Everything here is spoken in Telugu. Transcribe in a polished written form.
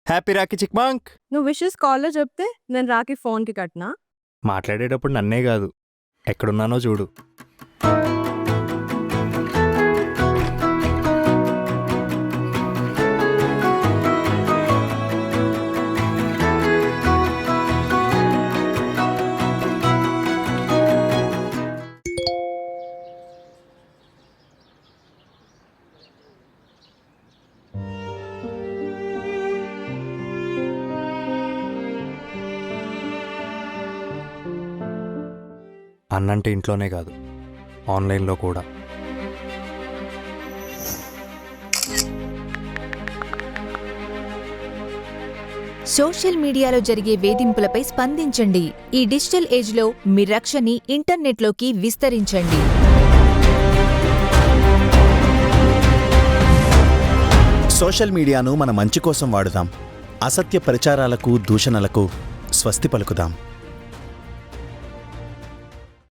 హ్యాపీ రాఖీ చిక్మాంక్. నువ్వు విషెస్ కాల్లో చెప్తే నేను రాఖీ ఫోన్కి కట్టినా. మాట్లాడేటప్పుడు నన్నే కాదు, ఎక్కడున్నానో చూడు. అన్నంటే ఇంట్లోనే కాదు, ఆన్లైన్లో కూడా. సోషల్ మీడియాలో జరిగే వేధింపులపై స్పందించండి. ఈ డిజిటల్ ఏజ్లో మీ రక్షణని ఇంటర్నెట్లోకి విస్తరించండి. సోషల్ మీడియాను మన మంచి కోసం వాడుదాం. అసత్య ప్రచారాలకు, దూషణలకు స్వస్తి పలుకుదాం.